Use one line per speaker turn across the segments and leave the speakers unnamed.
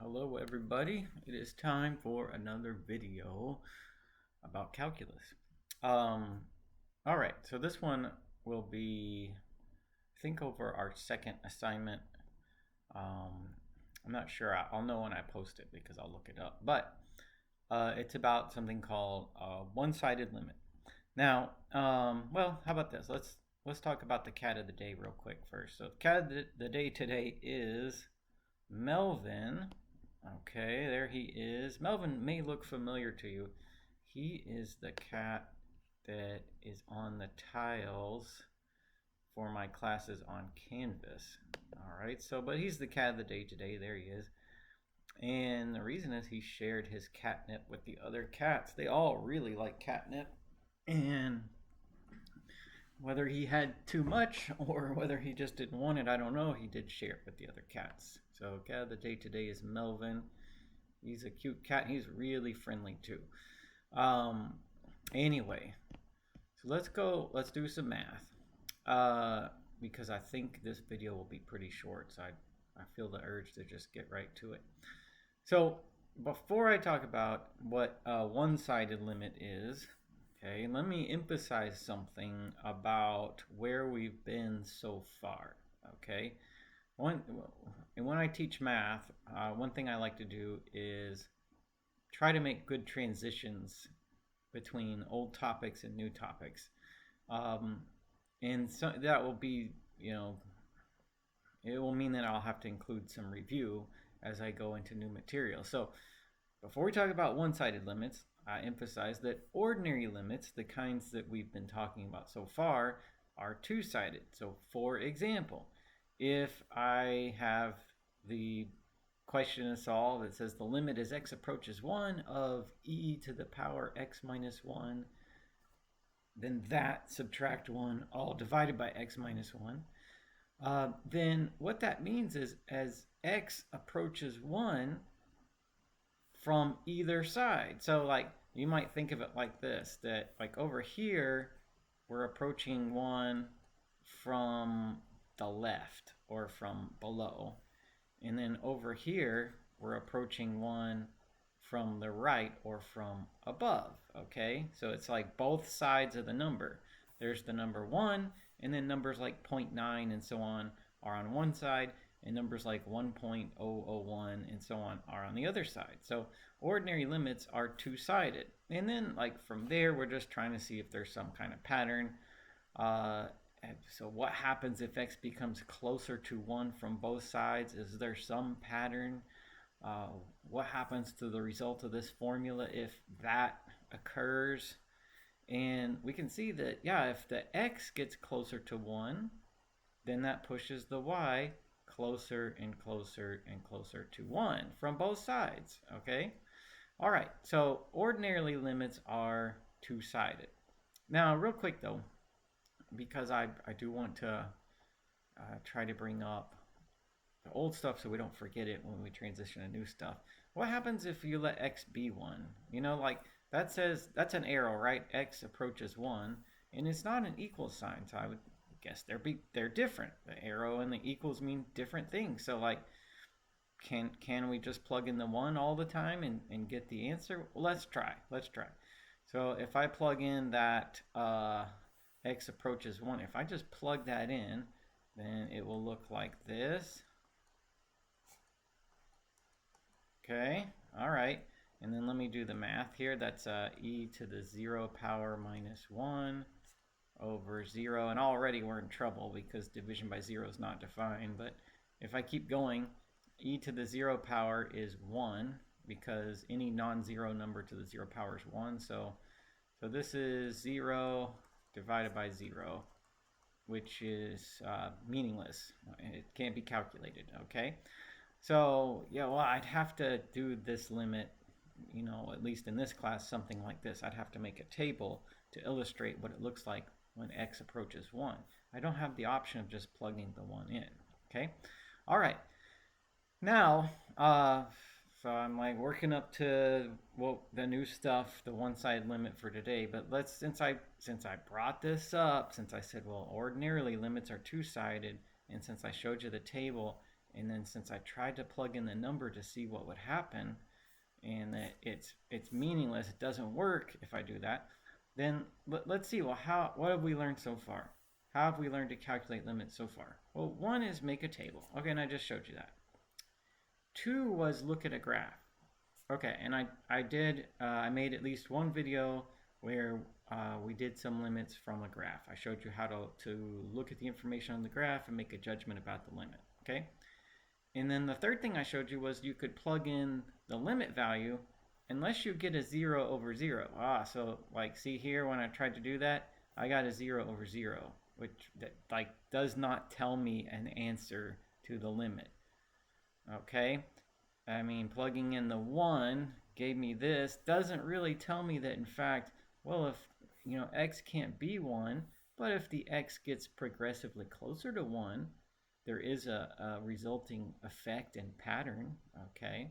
Hello everybody, it is time for another video about calculus. Alright, so this one will be, I think, over our second assignment. I'm not sure, I'll know when I post it because I'll look it up, but it's about something called one-sided limit. Now, well, how about this? Let's talk about the cat of the day real quick first. So the cat of the day today is Melvin. Okay, there he is. Melvin may look familiar to you. He is the cat that is on the tiles for my classes on Canvas. All right, so, but he's the cat of the day today. There he is. And the reason is he shared his catnip with the other cats. They all really like catnip. And whether he had too much or whether he just didn't want it, I don't know. He did share it with the other cats. So cat of the day today is Melvin. He's a cute cat. He's really friendly too. Anyway, so let's do some math. Because I think this video will be pretty short, so I feel the urge to just get right to it. So before I talk about what a one-sided limit is, okay, let me emphasize something about where we've been so far, okay? When I teach math, one thing I like to do is try to make good transitions between old topics and new topics. And so that will be, it will mean that I'll have to include some review as I go into new material. So before we talk about one-sided limits, I emphasize that ordinary limits, the kinds that we've been talking about so far, are two-sided. So for example, if I have the question to solve, it says the limit as x approaches 1 of e to the power x minus 1, then that subtract 1 all divided by x minus 1. Then what that means is as x approaches 1 from either side. So like you might think of it like this, that like over here we're approaching 1 from the left or from below, and then over here we're approaching 1 from the right or from above. Okay, so it's like both sides of the number. There's the number 1, and then numbers like 0.9 and so on are on one side, and numbers like 1.001 and so on are on the other side. So ordinary limits are two-sided. And then like from there, we're just trying to see if there's some kind of pattern. So what happens if x becomes closer to 1 from both sides? Is there some pattern? What happens to the result of this formula if that occurs? And we can see that, yeah, if the x gets closer to 1, then that pushes the y closer and closer and closer to 1 from both sides, okay? All right, so ordinarily limits are two-sided. Now, real quick though, because I do want to try to bring up the old stuff so we don't forget it when we transition to new stuff. What happens if you let x be 1? Like that says, that's an arrow, right? X approaches 1, and it's not an equal sign, so I would guess they're different. The arrow and the equals mean different things. So like, can we just plug in the 1 all the time and get the answer? Well, let's try. So if I plug in that x approaches 1, if I just plug that in, then it will look like this. Okay, all right. And then let me do the math here. That's e to the 0 power minus 1 over 0. And already we're in trouble because division by 0 is not defined. But if I keep going, e to the 0 power is 1 because any non-zero number to the 0 power is 1. So this is 0 divided by 0, which is meaningless. It can't be calculated, okay? So, yeah, well, I'd have to do this limit, at least in this class, something like this. I'd have to make a table to illustrate what it looks like when x approaches 1. I don't have the option of just plugging the 1 in, okay? All right. Now, so I'm like working up to the new stuff, the one-sided limit for today. But since I brought this up, since I said, well, ordinarily limits are two-sided, and since I showed you the table And then since I tried to plug in the number to see what would happen, and that it's meaningless, it doesn't work if I do that, then let's see, well, what have we learned so far? How have we learned to calculate limits so far? Well, one is make a table. Okay, and I just showed you that. Two was look at a graph. Okay, and I made at least one video where we did some limits from a graph. I showed you how to look at the information on the graph and make a judgment about the limit. Okay, and then the third thing I showed you was you could plug in the limit value unless you get a 0 over 0. So like see here when I tried to do that, I got a 0 over 0, which like does not tell me an answer to the limit. Okay, I mean plugging in the 1 gave me this, doesn't really tell me that in fact, well, if x can't be 1, but if the x gets progressively closer to 1, there is a resulting effect and pattern. Okay,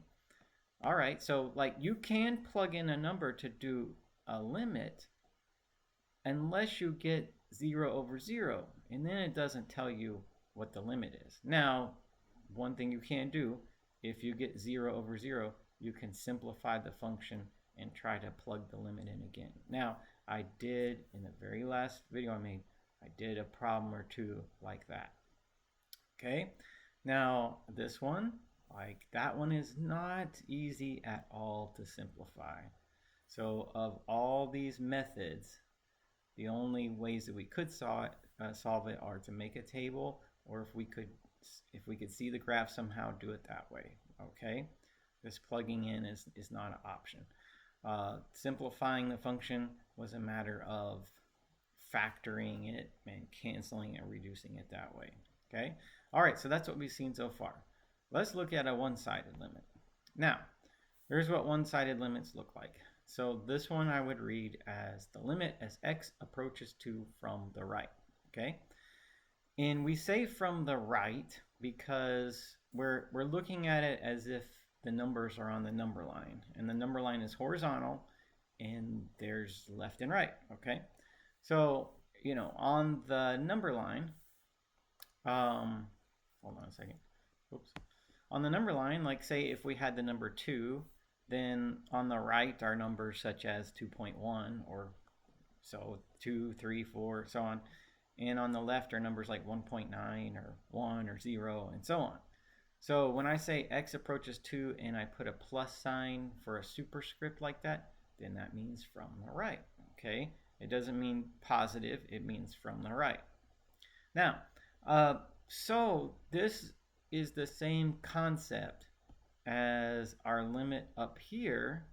all right, so like you can plug in a number to do a limit unless you get 0 over 0, and then it doesn't tell you what the limit is. Now, one thing you can do, if you get 0 over 0, you can simplify the function and try to plug the limit in again. Now, I did, in the very last video I made, I did a problem or two like that. Okay, now this one, like that one is not easy at all to simplify. So of all these methods, the only ways that we could solve it are to make a table, or if we could see the graph somehow, do it that way. Okay, this plugging in is not an option. Simplifying the function was a matter of factoring it and canceling and reducing it that way. Okay, all right, so that's what we've seen so far. Let's look at a one-sided limit. Now, here's what one-sided limits look like. So this one I would read as the limit as x approaches 2 from the right. Okay, and we say from the right because we're looking at it as if the numbers are on the number line, and the number line is horizontal and there's left and right. Okay, so on the number line, hold on a second. Oops. On the number line, like say if we had the number 2, then on the right are numbers such as 2.1 or so 2, 3, 4, so on. And on the left are numbers like 1.9 or 1 or 0 and so on. So when I say x approaches 2 and I put a plus sign for a superscript like that, then that means from the right. Okay, it doesn't mean positive, it means from the right. Now, so this is the same concept as our limit up here.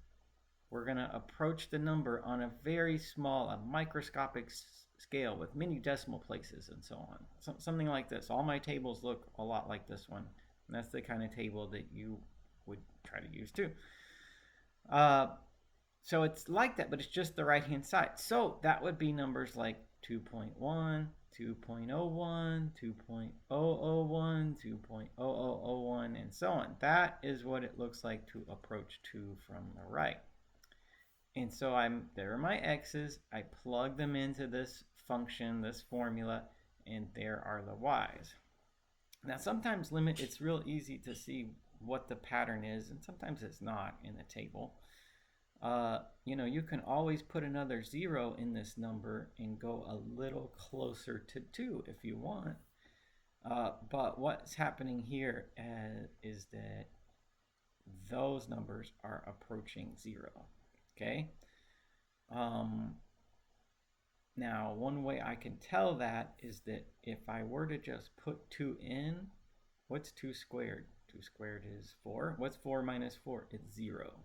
We're going to approach the number on a very small, a microscopic scale with many decimal places and so on. Something like this. All my tables look a lot like this one. And that's the kind of table that you would try to use too. So it's like that, but it's just the right-hand side. So that would be numbers like 2.1, 2.01, 2.001, 2.0001, and so on. That is what it looks like to approach 2 from the right. And so there are my x's. I plug them into this function, this formula, and there are the y's. Now sometimes it's real easy to see what the pattern is, and sometimes it's not in the table. You can always put another 0 in this number and go a little closer to 2 if you want. But what's happening here is that those numbers are approaching 0. Okay. Now, one way I can tell that is that if I were to just put 2 in, what's 2 squared? 2 squared is 4. What's 4 minus 4? It's 0.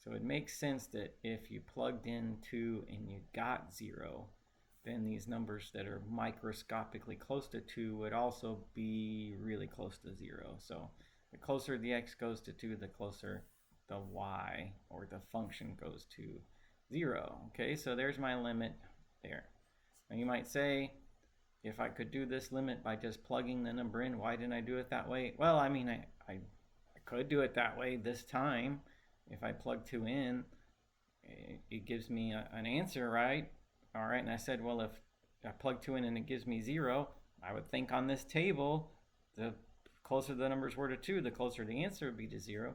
So it makes sense that if you plugged in 2 and you got 0, then these numbers that are microscopically close to 2 would also be really close to 0. So the closer the x goes to 2, the closer the y or the function goes to 0. Okay, so there's my limit there. Now you might say, if I could do this limit by just plugging the number in, why didn't I do it that way? Well, I mean, I could do it that way this time. If I plug 2 in, it gives me an answer, right? All right, and I said, well, if I plug 2 in and it gives me 0, I would think on this table, the closer the numbers were to 2, the closer the answer would be to 0.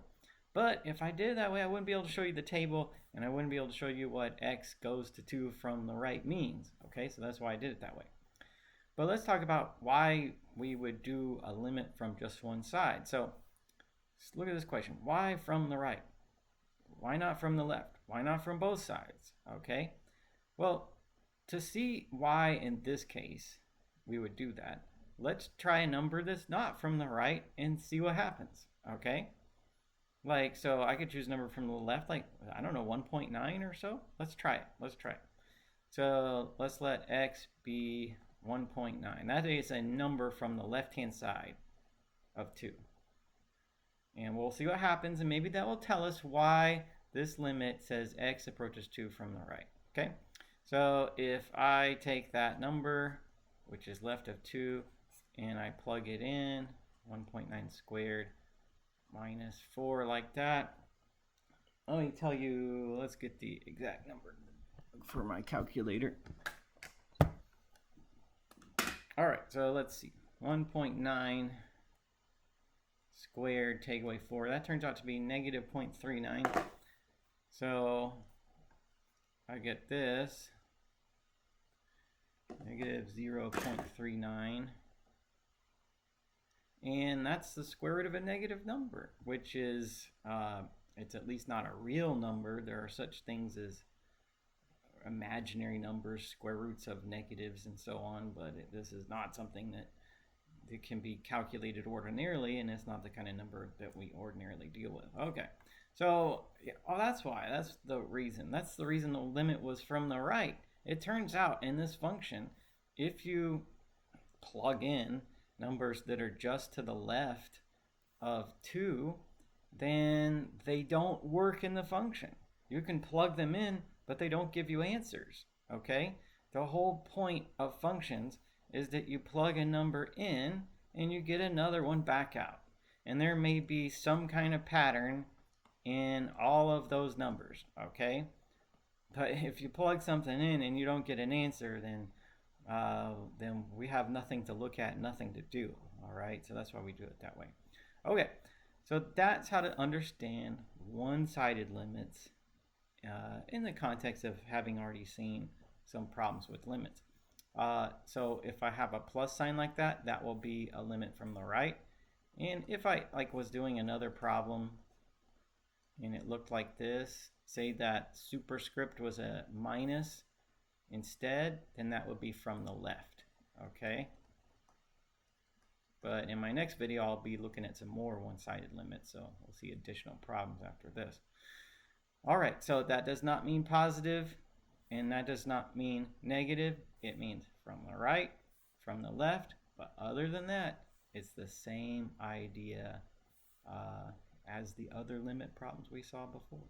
But if I did it that way, I wouldn't be able to show you the table, and I wouldn't be able to show you what x goes to 2 from the right means. Okay, so that's why I did it that way. But let's talk about why we would do a limit from just one side. So let's look at this question. Why from the right? Why not from the left? Why not from both sides? Okay, well, to see why in this case we would do that, let's try a number that's not from the right and see what happens. Okay, like, so I could choose a number from the left, like, I don't know, 1.9 or so. Let's try it. So let's let x be 1.9. That is a number from the left-hand side of 2. And we'll see what happens, and maybe that will tell us why this limit says x approaches 2 from the right. Okay, so if I take that number, which is left of 2, and I plug it in, 1.9 squared minus 4, like that. Let me tell you, let's get the exact number for my calculator. All right, so let's see. 1.9 squared, take away 4. That turns out to be negative 0.39. So I get this, negative 0.39. And that's the square root of a negative number, which is, it's at least not a real number. There are such things as imaginary numbers, square roots of negatives, and so on, but this is not something that can be calculated ordinarily, and it's not the kind of number that we ordinarily deal with. Okay, so yeah, oh, that's why. That's the reason. That's the reason the limit was from the right. It turns out in this function, if you plug in numbers that are just to the left of 2, then they don't work in the function. You can plug them in, but they don't give you answers. Okay? The whole point of functions is that you plug a number in and you get another one back out. And there may be some kind of pattern in all of those numbers. Okay? But if you plug something in and you don't get an answer, then we have nothing to look at, nothing to do. All right, so that's why we do it that way. Okay, so that's how to understand one-sided limits in the context of having already seen some problems with limits. So if I have a plus sign like that, that will be a limit from the right. And if I was doing another problem and it looked like this, say that superscript was a minus instead, then that would be from the left. Okay, but in my next video I'll be looking at some more one-sided limits, so we'll see additional problems after this. All right, so that does not mean positive and that does not mean negative. It means from the right, from the left, but other than that, it's the same idea as the other limit problems we saw before.